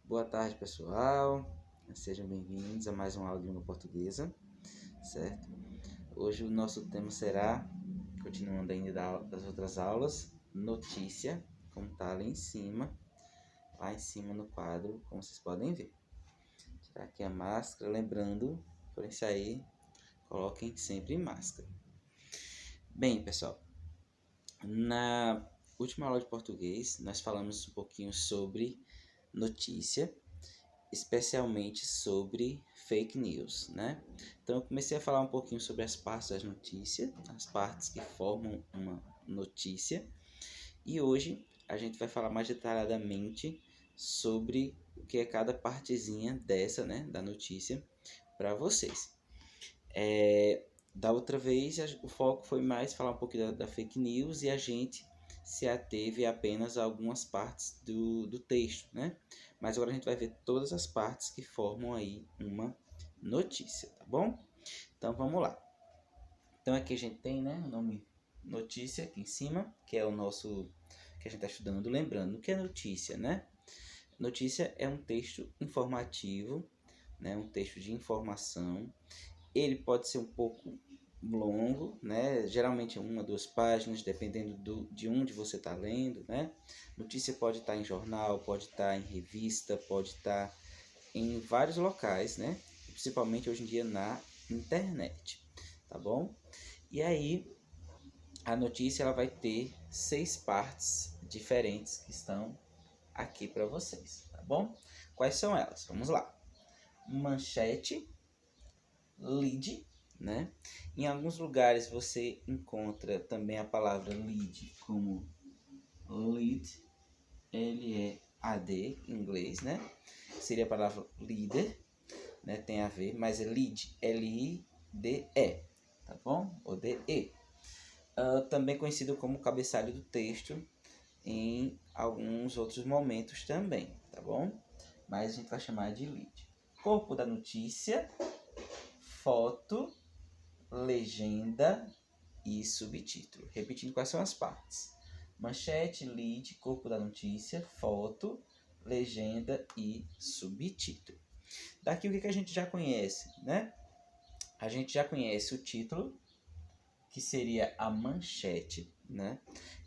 Boa tarde, pessoal. Sejam bem-vindos a mais uma aula de língua portuguesa, certo? Hoje o nosso tema será, continuando ainda das outras aulas, notícia, como está ali em cima, lá em cima no quadro, como vocês podem ver. Tirar aqui a máscara, lembrando, porém sair, coloquem sempre máscara. Bem, pessoal, na última aula de português, nós falamos um pouquinho sobre notícia, especialmente sobre fake news, né? Então eu comecei a falar um pouquinho sobre as partes das notícias, as partes que formam uma notícia, e hoje a gente vai falar mais detalhadamente sobre o que é cada partezinha dessa, né, da notícia para vocês. Da outra vez o foco foi mais falar um pouquinho da fake news e a gente se ateve apenas a algumas partes do texto, né? Mas agora a gente vai ver todas as partes que formam aí uma notícia, tá bom? Então vamos lá. Então aqui a gente tem, né, o nome notícia aqui em cima, que é o nosso que a gente está estudando. Lembrando, o que é notícia, né? Notícia é um texto informativo, né, um texto de informação. Ele pode ser um pouco longo, né? Geralmente 1 a 2 páginas, dependendo de onde você está lendo, né? Notícia pode estar em jornal, pode estar em revista, pode estar em vários locais, né? Principalmente hoje em dia na internet, tá bom? E aí a notícia ela vai ter 6 partes diferentes que estão aqui para vocês, tá bom? Quais são elas? Vamos lá. Manchete, lead, né? Em alguns lugares você encontra também a palavra lead como lead, L-E-A-D em inglês, né? Seria a palavra leader, né? Tem a ver, mas é lead, L-I-D-E, tá bom? Ou D-E. Também conhecido como cabeçalho do texto em alguns outros momentos também, tá bom? Mas a gente vai chamar de lead. Corpo da notícia, foto, legenda e subtítulo. Repetindo quais são as partes. Manchete, lead, corpo da notícia, foto, legenda e subtítulo. Daqui o que a gente já conhece, né? A gente já conhece o título, que seria a manchete, né?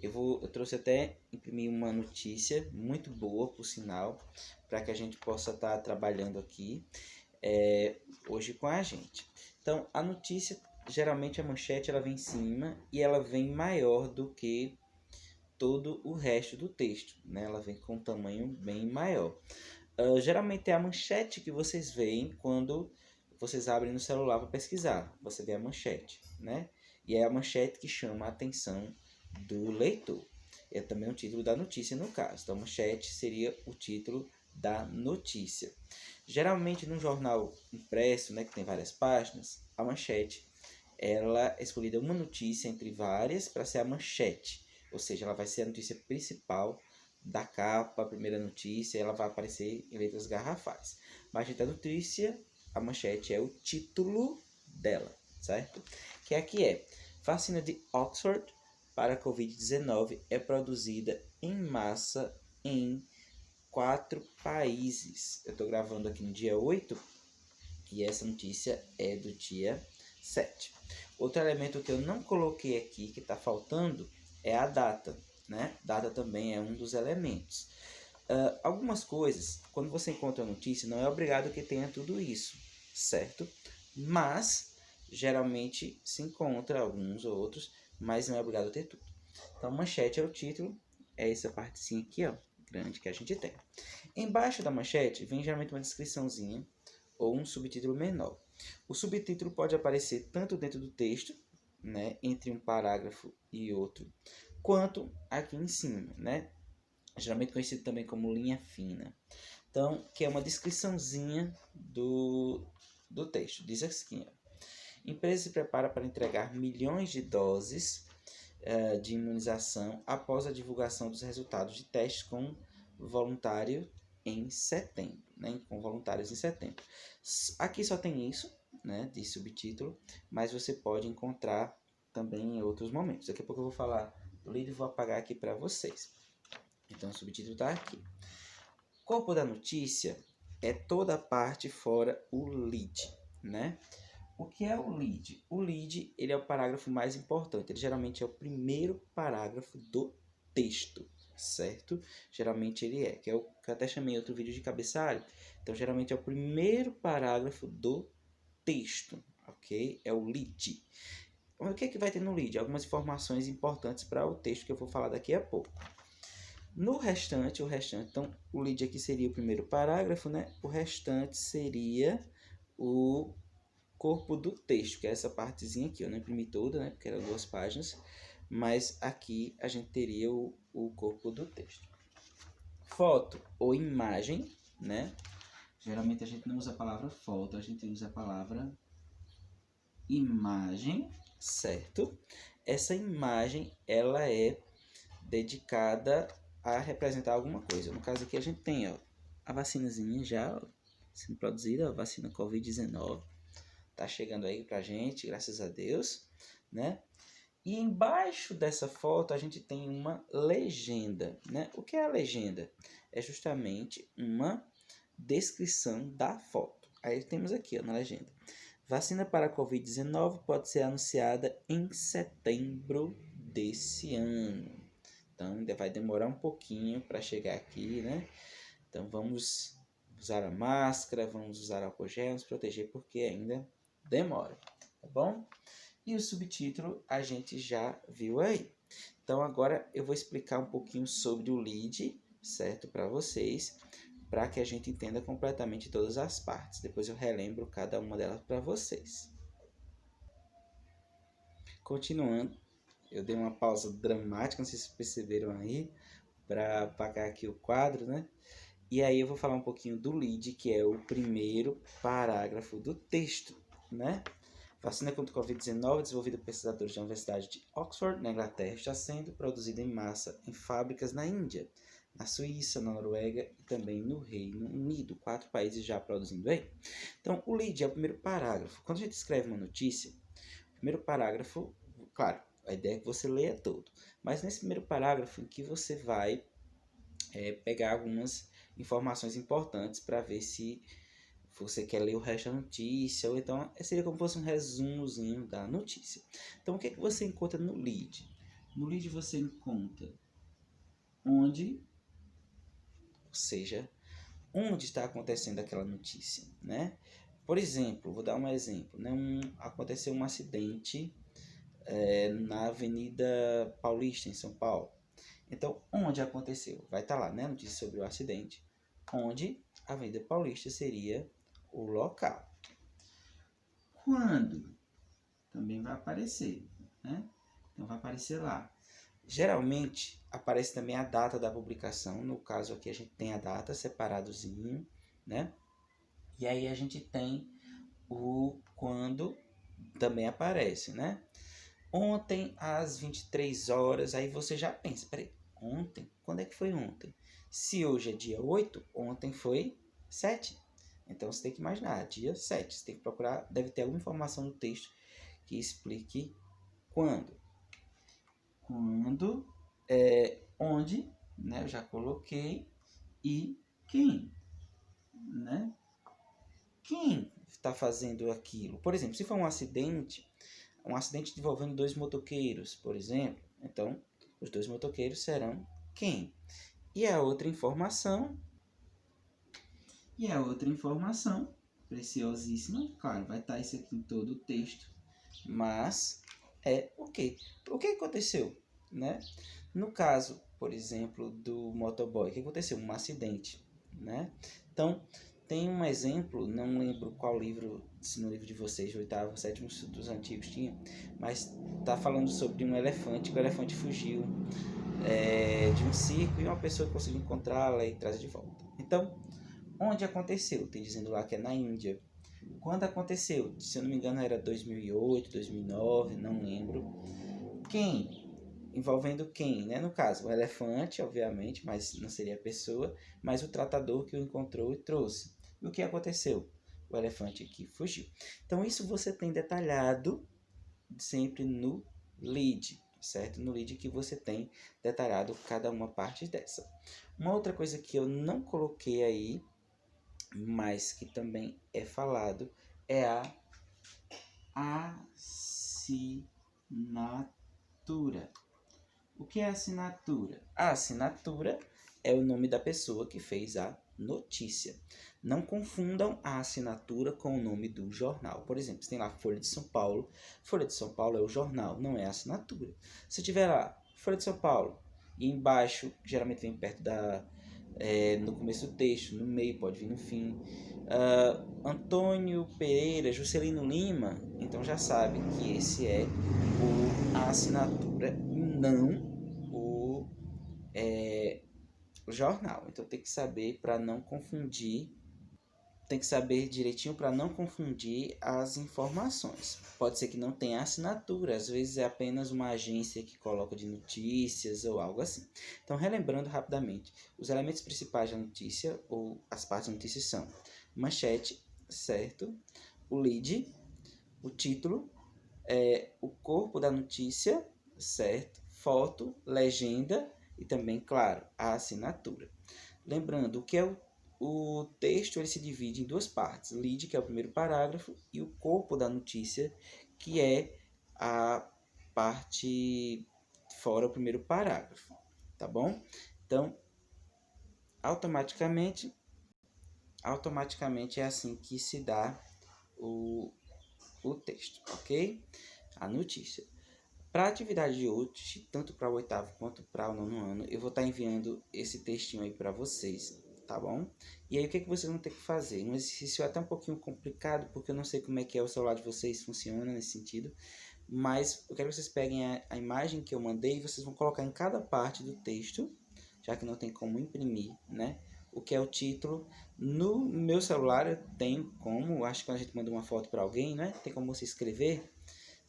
Eu trouxe até imprimir uma notícia muito boa, por sinal, para que a gente possa estar trabalhando aqui hoje com a gente. Então, a notícia, geralmente a manchete ela vem em cima e ela vem maior do que todo o resto do texto, né? Ela vem com um tamanho bem maior. Geralmente é a manchete que vocês veem quando vocês abrem no celular para pesquisar. Você vê a manchete, né? E é a manchete que chama a atenção do leitor. É também o título da notícia no caso. Então, a manchete seria o título da notícia. Geralmente no jornal impresso, né, que tem várias páginas, a manchete ela é escolhida uma notícia entre várias para ser a manchete. Ou seja, ela vai ser a notícia principal da capa, a primeira notícia, ela vai aparecer em letras garrafais. Mas da notícia, a manchete é o título dela, certo? Que aqui é: vacina de Oxford para a Covid-19 é produzida em massa em 4 países. Eu estou gravando aqui no dia 8 e essa notícia é do dia 7. Outro elemento que eu não coloquei aqui, que está faltando, é a data, né? Data também é um dos elementos. Algumas coisas, quando você encontra a notícia, não é obrigado que tenha tudo isso, certo? Mas, geralmente, se encontra alguns ou outros, mas não é obrigado a ter tudo. Então, manchete é o título, é essa partezinha aqui, ó, grande que a gente tem. Embaixo da manchete vem geralmente uma descriçãozinha ou um subtítulo menor. O subtítulo pode aparecer tanto dentro do texto, né, entre um parágrafo e outro, quanto aqui em cima, né? Geralmente conhecido também como linha fina. Então, que é uma descriçãozinha do texto. Diz assim, ó: empresa se prepara para entregar milhões de doses de imunização após a divulgação dos resultados de testes com voluntário em setembro, né? Com voluntários em setembro. Aqui só tem isso, né, de subtítulo, mas você pode encontrar também em outros momentos. Daqui a pouco eu vou falar do livro e vou apagar aqui para vocês. Então o subtítulo está aqui. corpo da notícia é toda a parte fora o lead, né? O que é o lead? O lead, ele é o parágrafo mais importante. Ele geralmente é o primeiro parágrafo do texto, certo? Geralmente ele é, que é o que eu até chamei em outro vídeo de cabeçalho. Então, geralmente é o primeiro parágrafo do texto, ok? É o lead. O que é que vai ter no lead? Algumas informações importantes para o texto que eu vou falar daqui a pouco. No restante, então o lead aqui seria o primeiro parágrafo, né? O restante seria o corpo do texto, que é essa partezinha aqui. Eu não imprimi toda, né? Porque eram 2 páginas, mas aqui a gente teria o corpo do texto. Foto ou imagem, né? Geralmente a gente não usa a palavra foto, a gente usa a palavra imagem, certo? Essa imagem, ela é dedicada a representar alguma coisa. No caso aqui a gente tem, ó, a vacinazinha já sendo produzida, a vacina Covid-19. Tá chegando aí pra gente, graças a Deus, né? E embaixo dessa foto a gente tem uma legenda, né? O que é a legenda? É justamente uma descrição da foto. Aí temos aqui, ó, na legenda. Vacina para a Covid-19 pode ser anunciada em setembro desse ano. Então, ainda vai demorar um pouquinho para chegar aqui, né? Então, vamos usar a máscara, vamos usar álcool gel, nos proteger, porque ainda demora, tá bom? E o subtítulo a gente já viu aí. Então, agora eu vou explicar um pouquinho sobre o lead, certo? Para vocês, para que a gente entenda completamente todas as partes. Depois eu relembro cada uma delas para vocês. Continuando. Eu dei uma pausa dramática, não sei se vocês perceberam aí, para apagar aqui o quadro, né? E aí eu vou falar um pouquinho do lead, que é o primeiro parágrafo do texto, né? Vacina contra o Covid-19, desenvolvida por pesquisadores da Universidade de Oxford, na Inglaterra, está sendo produzida em massa em fábricas na Índia, na Suíça, na Noruega e também no Reino Unido. 4 países já produzindo aí. Então, o lead é o primeiro parágrafo. Quando a gente escreve uma notícia, o primeiro parágrafo, claro, a ideia é que você leia todo. Mas nesse primeiro parágrafo em que você vai pegar algumas informações importantes para ver se você quer ler o resto da notícia, ou então seria como se fosse um resumozinho da notícia. Então, o que é que você encontra no lead? No lead você encontra onde, ou seja, onde está acontecendo aquela notícia, né? Por exemplo, vou dar um exemplo, né? Aconteceu um acidente na Avenida Paulista, em São Paulo. Então, onde aconteceu? Vai estar lá, né? Notícia sobre o acidente. Onde a Avenida Paulista seria o local. Quando? Também vai aparecer, né? Então, vai aparecer lá. Geralmente, aparece também a data da publicação. No caso aqui, a gente tem a data separadozinho, né? E aí, a gente tem o quando também aparece, né? Ontem, às 23 horas, aí você já pensa, peraí, ontem? Quando é que foi ontem? Se hoje é dia 8, ontem foi 7. Então, você tem que imaginar, dia 7. Você tem que procurar, deve ter alguma informação no texto que explique quando. Quando, onde, né, eu já coloquei, e quem, né? Quem está fazendo aquilo? Por exemplo, se for um acidente envolvendo 2 motoqueiros, por exemplo, então os 2 motoqueiros serão quem? E a outra informação, preciosíssima, claro, vai estar isso aqui em todo o texto, mas é o quê? O que aconteceu, né? No caso, por exemplo, do motoboy, o que aconteceu? Um acidente, né? Então, tem um exemplo, não lembro qual livro, se no livro de vocês, o 8º, 7º dos antigos tinha, mas tá falando sobre um elefante, que o elefante fugiu de um circo e uma pessoa conseguiu encontrá-la e trazer de volta. Então, onde aconteceu? Tem dizendo lá que é na Índia. Quando aconteceu? Se eu não me engano era 2008, 2009, não lembro. Quem? Envolvendo quem, né? No caso, o elefante, obviamente, mas não seria a pessoa, mas o tratador que o encontrou e trouxe. E o que aconteceu? O elefante aqui fugiu. Então, isso você tem detalhado sempre no lead, certo? No lead que você tem detalhado cada uma parte dessa. Uma outra coisa que eu não coloquei aí, mas que também é falado, é a assinatura. O que é assinatura? A assinatura é o nome da pessoa que fez a notícia. Não confundam a assinatura com o nome do jornal. Por exemplo, você tem lá Folha de São Paulo. Folha de São Paulo é o jornal, não é a assinatura. Se tiver lá Folha de São Paulo e embaixo, geralmente vem perto no começo do texto, no meio, pode vir no fim. Antônio Pereira, Juscelino Lima, então já sabe que esse é a assinatura e não o jornal. Então tem que saber para não confundir, tem que saber direitinho para não confundir as informações. Pode ser que não tenha assinatura, às vezes é apenas uma agência que coloca de notícias ou algo assim. Então, relembrando rapidamente, os elementos principais da notícia ou as partes da notícia são manchete, certo? O lead, o título, o corpo da notícia, certo? Foto, legenda e também, claro, a assinatura. Lembrando que o texto ele se divide em duas partes, lead, que é o primeiro parágrafo, e o corpo da notícia, que é a parte fora o primeiro parágrafo, tá bom? Então, automaticamente é assim que se dá o texto, ok? A notícia. Para a atividade de hoje, tanto para o 8º quanto para o 9º ano, eu vou estar enviando esse textinho aí para vocês, tá bom? E aí o que vocês vão ter que fazer? Um exercício até um pouquinho complicado, porque eu não sei como é que é o celular de vocês, funciona nesse sentido, mas eu quero que vocês peguem a imagem que eu mandei e vocês vão colocar em cada parte do texto, já que não tem como imprimir, né? O que é o título. No meu celular eu tenho como, acho que quando a gente manda uma foto para alguém, né? Tem como você escrever.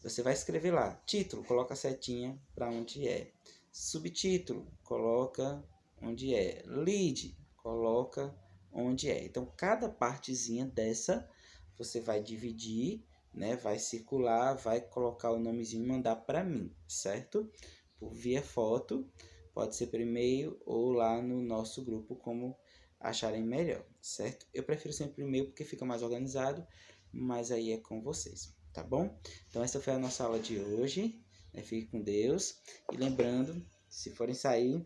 Você vai escrever lá, título, coloca a setinha para onde é. Subtítulo, coloca onde é. Lead, coloca onde é. Então, cada partezinha dessa, você vai dividir, né? Vai circular, vai colocar o nomezinho e mandar para mim, certo? Por via foto, pode ser por e-mail ou lá no nosso grupo, como acharem melhor, certo? Eu prefiro sempre e-mail porque fica mais organizado, mas aí é com vocês, tá bom? Então essa foi a nossa aula de hoje, né? Fique com Deus e lembrando, se forem sair,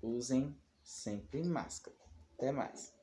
usem sempre máscara. Até mais!